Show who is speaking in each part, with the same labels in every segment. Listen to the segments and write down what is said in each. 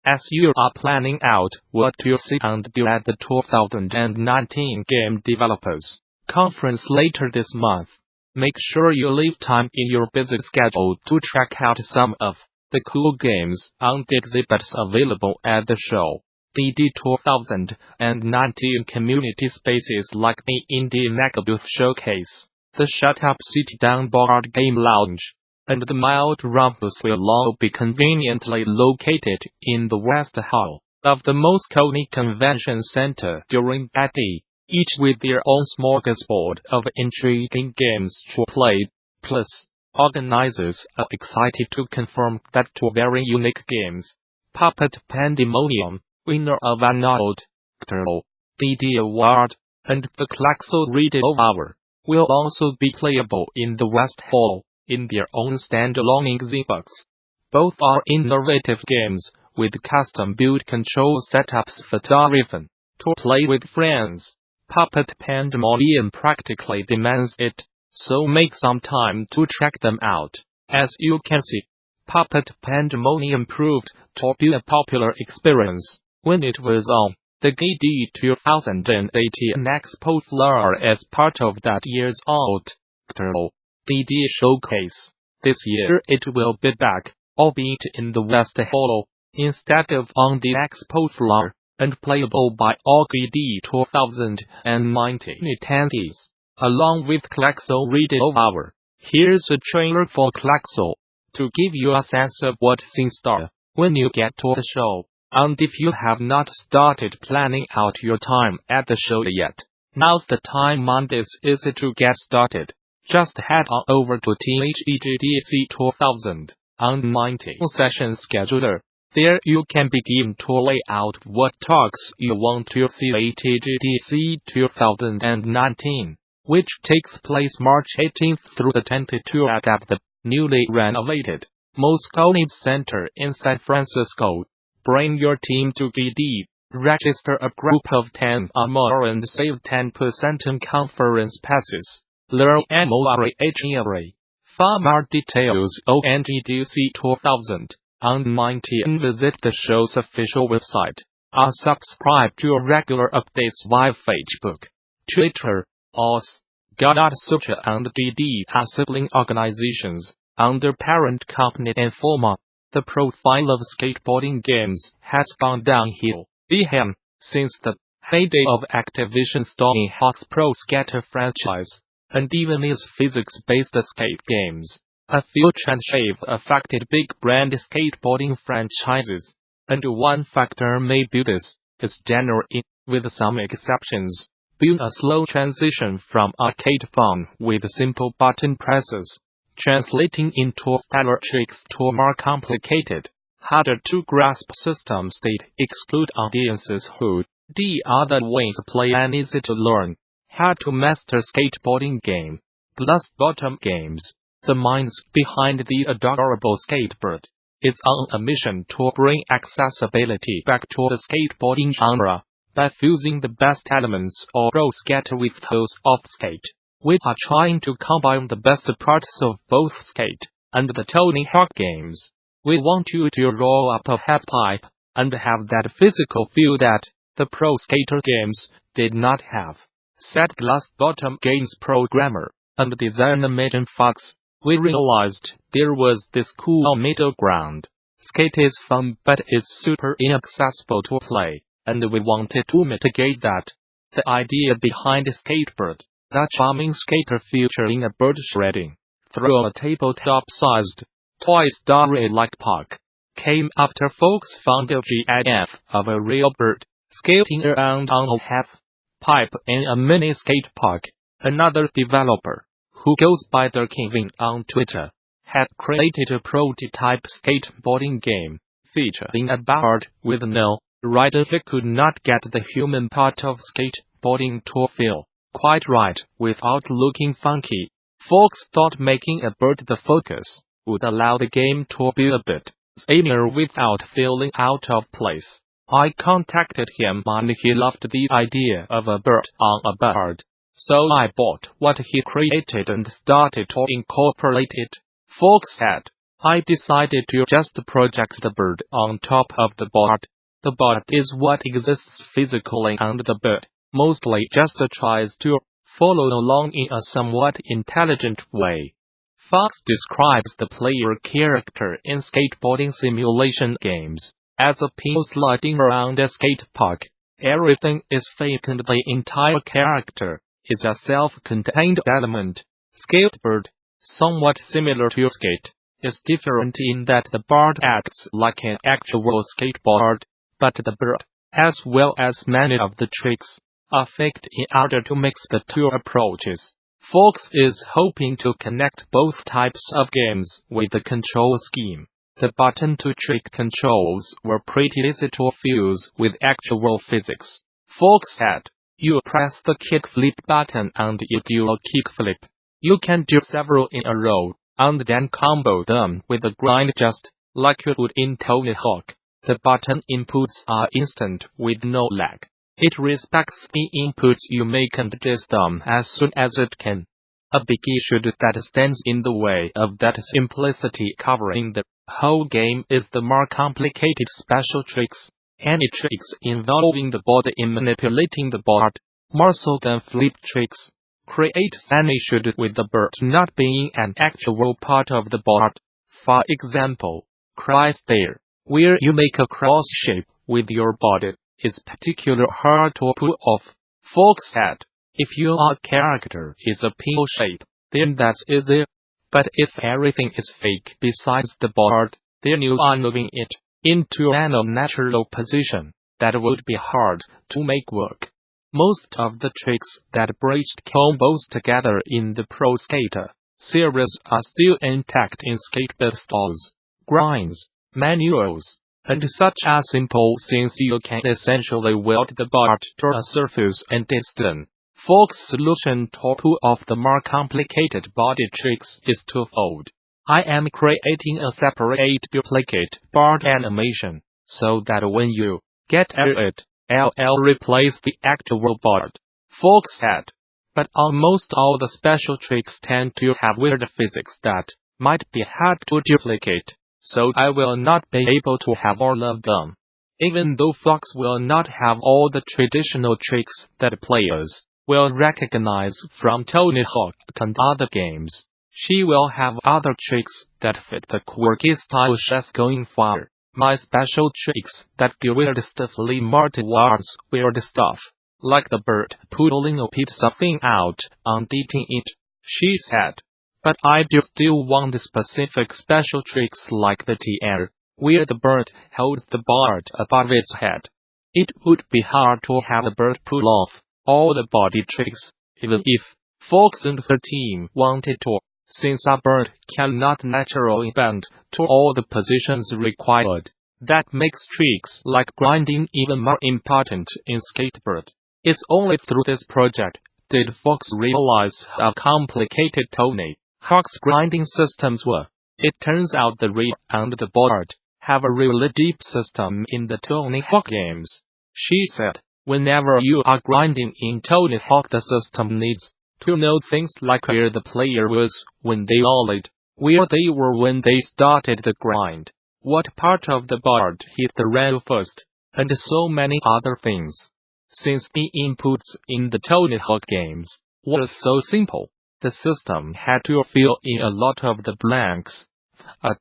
Speaker 1: As you are planning out what to see and do at the 2019 Game Developers Conference later this month, make sure you leave time in your busy schedule to check out some of the cool games and exhibits available at the show. The 2019 community spaces like the Indie Megabooth Showcase, the Shut Up Sit Down Board Game Lounge, and the Mild Rumpus will all be conveniently located in the West Hall of the Moscone Convention Center during that day, each with their own smorgasbord of intriguing games to play. Plus, organizers are excited to confirm that two very unique games, Puppet Pandemonium, winner of annual DD Award, and the Klaxo Radio Hour, will also be playable in the West Hall in their own standalone exhibits. Both are innovative games with custom-built control setups for even to play with friends. Puppet Pandemonium practically demands it, so make some time to check them out. As you can see, Puppet Pandemonium proved to be a popular experience when it was on the GDC 2018 Expo floor as part of that year's DD showcase. This year it will be back, albeit in the West Hall, instead of on the Expo floor, and playable by all GDC 2019 attendees, along with Klaxo Radio Hour. Here's a trailer for Klaxo, to give you a sense of what's in store when you get to the show. And if you have not started planning out your time at the show yet, now's the time. Monday's easy to get started. Just head on over to GDC 2019 session scheduler. There you can begin to lay out what talks you want to see at GDC 2019, which takes place March 18th through the 22 at the newly renovated Moscone Center in San Francisco. Bring your team to GD, register a group of 10 or more and save 10% on conference passes. Learn more. For more details on GDC 2019, visit the show's official website, or subscribe to regular updates via Facebook, Twitter, or Gamasutra and GD are sibling organizations under parent company Informa. The profile of skateboarding games has gone downhill since the heyday of Activision's Tony Hawk's Pro Skater franchise, and even its physics-based skate games. A few trends have affected big brand skateboarding franchises, and one factor may be this: its genre, with some exceptions, being a slow transition from arcade fun with simple button presses, translating into stellar tricks to more complicated, harder to grasp systems that exclude audiences who otherwise play an easy to learn, hard to master skateboarding game. Glass Bottom Games, the minds behind the adorable skateboard, is on a mission to bring accessibility back to the skateboarding genre by fusing the best elements of pro skate with those of skate. We are trying to combine the best parts of both skate and the Tony Hawk games. We want you to roll up a half pipe and have that physical feel that the pro skater games did not have, said Glass Bottom Games programmer and designer Megan Fox. We realized there was this cool middle ground. Skate is fun, but it's super inaccessible to play, and we wanted to mitigate that. The idea behind Skateboard, that charming skater featuring a bird shredding through a tabletop-sized Toy Story-like park, came after folks found a GIF of a real bird skating around on a half-pipe in a mini skate park. Another developer, who goes by Dirkingvin on Twitter, had created a prototype skateboarding game featuring a bird with no rider who could not get the human part of skateboarding to feel quite right without looking funky. Folks thought making a bird the focus would allow the game to be a bit zanier without feeling out of place. I contacted him and he loved the idea of a bird on a bird, so I bought what he created and started to incorporate it. Folks said, I decided to just project the bird on top of the board. The board is what exists physically and the bird mostly just tries to follow along in a somewhat intelligent way. Fox describes the player character in skateboarding simulation games as a pin sliding around a skate park. Everything is fake and the entire character is a self-contained element. Skateboard, somewhat similar to skate, is different in that the board acts like an actual skateboard, but the bird, as well as many of the tricks, are faked in order to mix the two approaches. Fox is hoping to connect both types of games with the control scheme. The button-to-trick controls were pretty easy to fuse with actual physics. Fox said, "You press the kickflip button and you do a kickflip. You can do several in a row, and then combo them with a grind just like you would in Tony Hawk. The button inputs are instant with no lag. It respects the inputs you make and adjusts them as soon as it can. A big issue that stands in the way of that simplicity covering the whole game is the more complicated special tricks. Any tricks involving the body in manipulating the board, more so than flip tricks, create an issue with the bird not being an actual part of the board. For example, Cry Stair, where you make a cross shape with your body, is particularly hard to pull off." Fox said, "If your character is a pin shape, then that's easy. But if everything is fake besides the board, then you are moving it into an unnatural position that would be hard to make work." Most of the tricks that bridged combos together in the Pro Skater series are still intact in skateboard stalls, grinds, manuals, and such as simple things you can essentially weld the board to a surface and it's done. Fox's solution to pull off the more complicated body tricks is twofold. "I am creating a separate duplicate board animation, so that when you get at it, I'll replace the actual board," Fox said. "But almost all the special tricks tend to have weird physics that might be hard to duplicate, so I will not be able to have all of them." Even though Fox will not have all the traditional tricks that players will recognize from Tony Hawk and other games, she will have other tricks that fit the quirky style she's going for. "My special tricks that do weird stuff lean more towards weird stuff, like the bird pulling a pizza thing out and eating it," she said. "But I do still want specific special tricks like the T-air, where the bird holds the board above its head. It would be hard to have the bird pull off all the body tricks, even if Fox and her team wanted to, since a bird cannot naturally bend to all the positions required. That makes tricks like grinding even more important in skateboard. It's only through this project did Fox realize how complicated Tony Hawk's grinding systems were. It turns out the rail and the board have a really deep system in the Tony Hawk games," she said. "Whenever you are grinding in Tony Hawk, the system needs to know things like where the player was when they ollied, where they were when they started the grind, what part of the board hit the rail first, and so many other things. Since the inputs in the Tony Hawk games were so simple, the system had to fill in a lot of the blanks.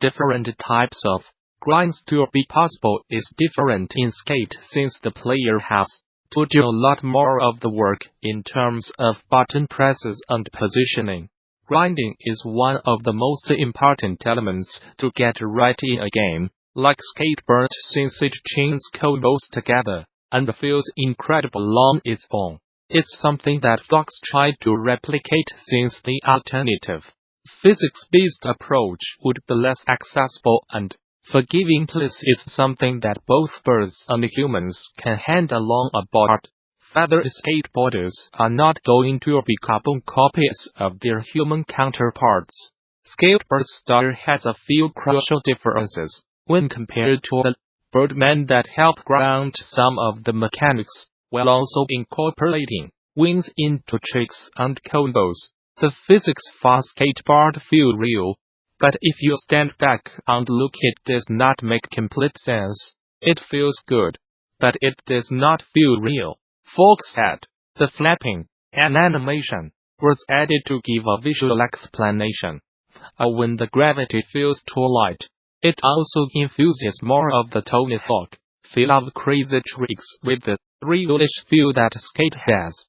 Speaker 1: Different types of grinds to be possible is different in skate since the player has to do a lot more of the work in terms of button presses and positioning. Grinding is one of the most important elements to get right in a game, like skateboard, since it chains combos together and feels incredible on its own. It's something that Fox tried to replicate since the alternative, physics-based approach would be less accessible and forgiving. Plus is something that both birds and humans can handle on a board. Feather skateboarders are not going to be carbon copies of their human counterparts. Skateboard style has a few crucial differences when compared to the Birdman that help ground some of the mechanics, while also incorporating wings into tricks and combos. The physics for skateboard feel real, But if you stand back and look, it does not make complete sense. It feels good, but it does not feel real. Fox said. The flapping, an animation, was added to give a visual explanation. When the gravity feels too light, it also infuses more of the Tony Hawk feel of crazy tricks with the realish feel that skate has.